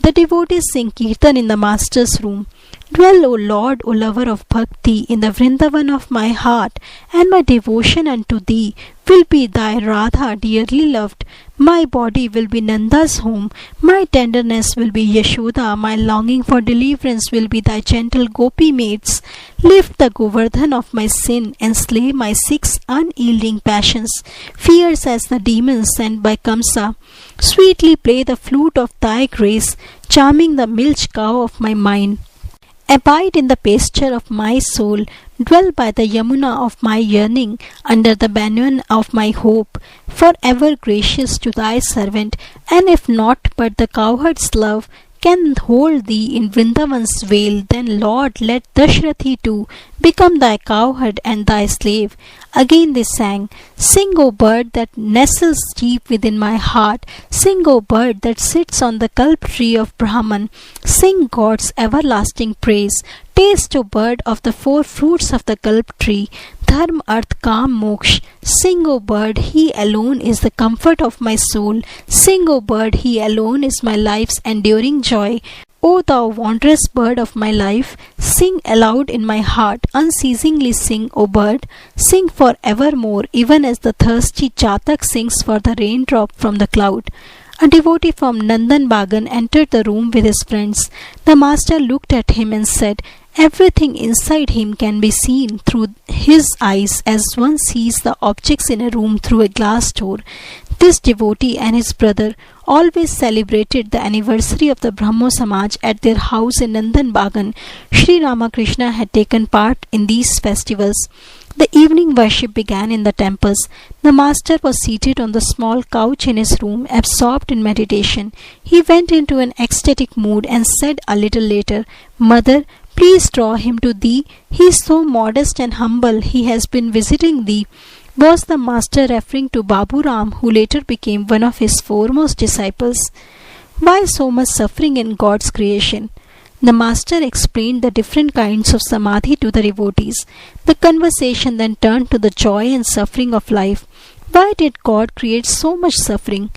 The devotees sing Kirtan in the Master's room. Dwell, O Lord, O lover of bhakti, in the Vrindavan of my heart, and my devotion unto thee will be thy Radha dearly loved. My body will be Nanda's home, my tenderness will be Yashoda, my longing for deliverance will be thy gentle gopi maids. Lift the Govardhan of my sin and slay my 6 unyielding passions, fierce as the demons sent by Kamsa. Sweetly play the flute of thy grace, charming the milch cow of my mind. Abide in the pasture of my soul, dwell by the Yamuna of my yearning, under the banyan of my hope, forever gracious to thy servant, and if naught but the cowherd's love can hold thee in Vrindavan's vale, then Lord, let Dashrathi too become thy cowherd and thy slave. Again they sang, Sing, O bird that nestles deep within my heart, sing, O bird that sits on the kalp tree of Brahman, sing God's everlasting praise. Taste, O bird, of the 4 fruits of the kalp tree, Dharma, Arth, Kam, Moksha. Sing, O bird, he alone is the comfort of my soul. Sing, O bird, he alone is my life's enduring joy. O thou wondrous bird of my life, sing aloud in my heart, unceasingly sing, O bird, sing for evermore, even as the thirsty chatak sings for the raindrop from the cloud. A devotee from Nandan Bagan entered the room with his friends. The master looked at him and said, Everything inside him can be seen through his eyes as one sees the objects in a room through a glass door. This devotee and his brother always celebrated the anniversary of the Brahmo Samaj at their house in Nandan Bagan. Sri Ramakrishna had taken part in these festivals. The evening worship began in the temples. The master was seated on the small couch in his room, absorbed in meditation. He went into an ecstatic mood and said a little later, Mother, please draw him to thee. He is so modest and humble. He has been visiting thee. Was the master referring to Babu Ram, who later became one of his foremost disciples? Why so much suffering in God's creation? The master explained the different kinds of samadhi to the devotees. The conversation then turned to the joy and suffering of life. Why did God create so much suffering?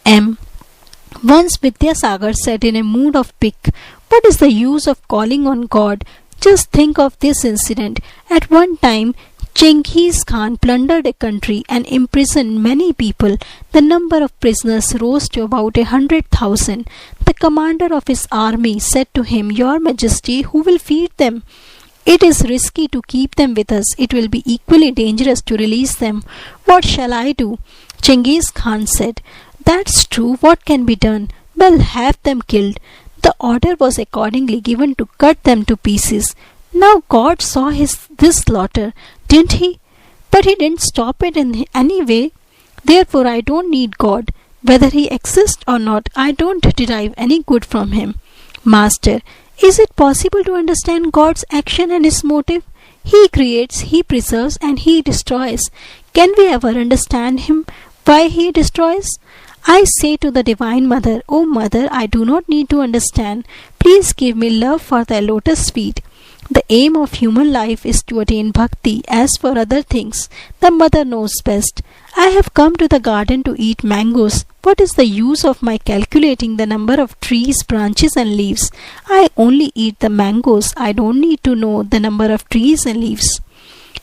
Once Vidyasagar said in a mood of pique, What is the use of calling on God? Just think of this incident. At one time, Genghis Khan plundered a country and imprisoned many people. The number of prisoners rose to about 100,000. The commander of his army said to him, Your Majesty, who will feed them? It is risky to keep them with us. It will be equally dangerous to release them. What shall I do? Genghis Khan said, That's true. What can be done? Well, have them killed. The order was accordingly given to cut them to pieces. Now God saw this slaughter, didn't he? But he didn't stop it in any way. Therefore I don't need God. Whether he exists or not, I don't derive any good from him. Master, is it possible to understand God's action and his motive? He creates, he preserves, and he destroys. Can we ever understand him? Why he destroys? I say to the Divine Mother, O Mother, I do not need to understand. Please give me love for thy lotus feet. The aim of human life is to attain bhakti. As for other things, the mother knows best. I have come to the garden to eat mangoes. What is the use of my calculating the number of trees, branches and leaves? I only eat the mangoes. I don't need to know the number of trees and leaves.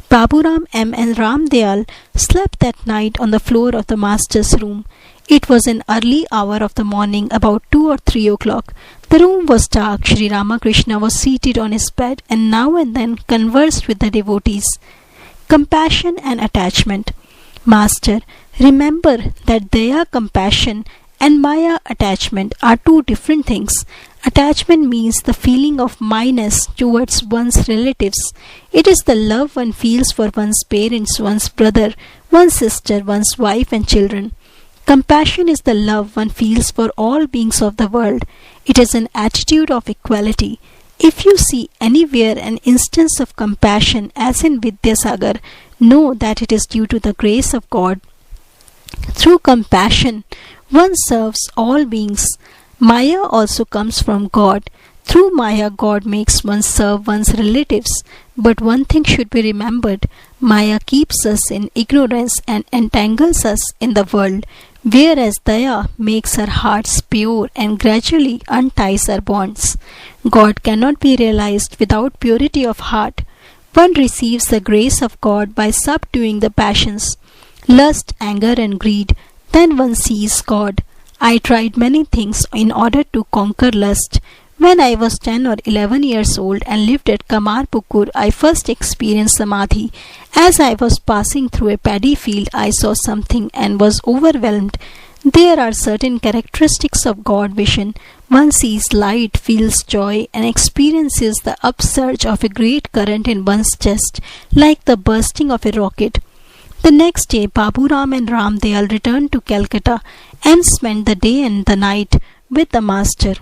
Baburam M. and Ramdayal slept that night on the floor of the master's room. It was an early hour of the morning, about 2 or 3 o'clock. The room was dark. Sri Ramakrishna was seated on his bed and now and then conversed with the devotees. Compassion and attachment. Master, remember that Daya, compassion, and Maya, attachment, are 2 different things. Attachment means the feeling of minus towards one's relatives. It is the love one feels for one's parents, one's brother, one's sister, one's wife and children. Compassion is the love one feels for all beings of the world. It is an attitude of equality. If you see anywhere an instance of compassion, as in Vidyasagar, know that it is due to the grace of God. Through compassion, one serves all beings. Maya also comes from God. Through Maya, God makes one serve one's relatives. But one thing should be remembered. Maya keeps us in ignorance and entangles us in the world. whereas Daya makes our hearts pure and gradually unties our bonds. God cannot be realized without purity of heart. One receives the grace of God by subduing the passions, lust, anger, and greed. Then one sees God. I tried many things in order to conquer lust. When I was 10 or 11 years old and lived at Kamarpukur, I first experienced Samadhi. As I was passing through a paddy field, I saw something and was overwhelmed. There are certain characteristics of God vision. One sees light, feels joy, and experiences the upsurge of a great current in one's chest, like the bursting of a rocket. The next day, Baburam and Ramdayal returned to Calcutta and spent the day and the night with the master.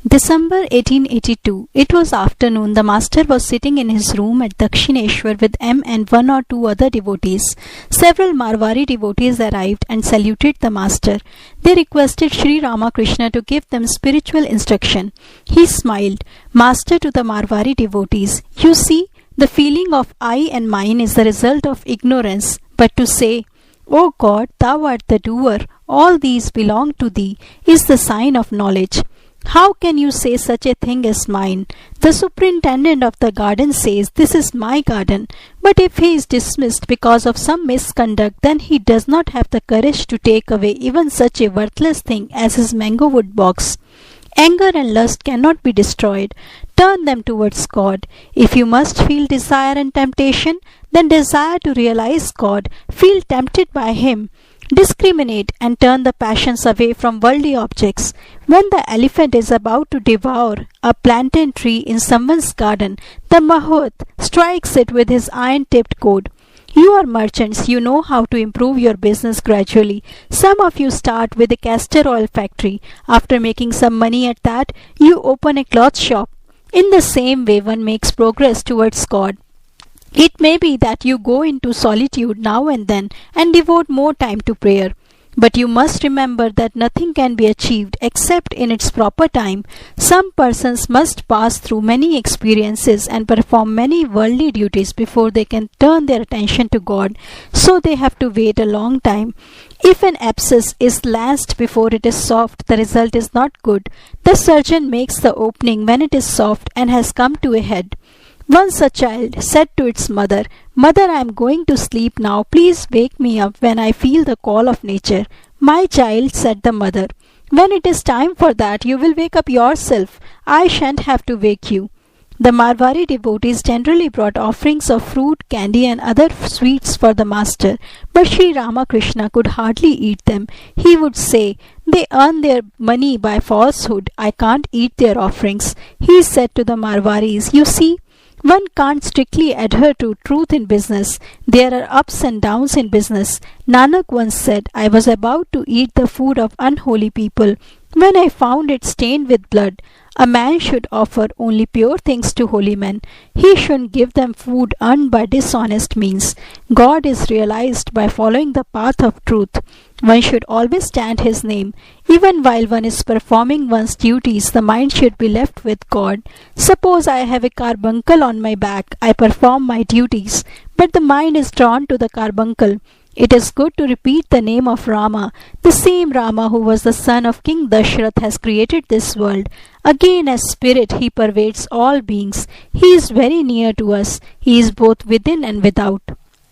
December 1882. It was afternoon. The master was sitting in his room at Dakshineshwar with M and one or two other devotees. Several Marwari devotees arrived and saluted the master. They requested Sri Ramakrishna to give them spiritual instruction. He smiled. Master to the Marwari devotees, you see, the feeling of I and mine is the result of ignorance. But to say, O God, thou art the doer, all these belong to thee, is the sign of knowledge. How can you say such a thing as mine? The superintendent of the garden says, this is my garden. But if he is dismissed because of some misconduct, then he does not have the courage to take away even such a worthless thing as his mango wood box. Anger and lust cannot be destroyed. Turn them towards God. If you must feel desire and temptation, then desire to realize God. Feel tempted by Him. Discriminate and turn the passions away from worldly objects. When the elephant is about to devour a plantain tree in someone's garden, the Mahout strikes it with his iron-tipped goad. You are merchants, you know how to improve your business gradually. Some of you start with a castor oil factory. After making some money at that, you open a cloth shop. In the same way, one makes progress towards God. It may be that you go into solitude now and then and devote more time to prayer. But you must remember that nothing can be achieved except in its proper time. Some persons must pass through many experiences and perform many worldly duties before they can turn their attention to God. So they have to wait a long time. If an abscess is lanced before it is soft, the result is not good. The surgeon makes the opening when it is soft and has come to a head. Once a child said to its mother, Mother, I am going to sleep now. Please wake me up when I feel the call of nature. My child, said the mother, when it is time for that, you will wake up yourself. I shan't have to wake you. The Marwari devotees generally brought offerings of fruit, candy and other sweets for the master, but Sri Ramakrishna could hardly eat them. He would say, they earn their money by falsehood. I can't eat their offerings. He said to the Marwaris, you see, one can't strictly adhere to truth in business. There are ups and downs in business. Nanak once said, I was about to eat the food of unholy people when I found it stained with blood. A man should offer only pure things to holy men. He shouldn't give them food earned by dishonest means. God is realized by following the path of truth. One should always chant His name. Even while one is performing one's duties, the mind should be left with God. Suppose I have a carbuncle on my back. I perform my duties, but the mind is drawn to the carbuncle. It is good to repeat the name of Rama. The same Rama who was the son of King Dashrath has created this world. Again, as spirit, He pervades all beings. He is very near to us. He is both within and without.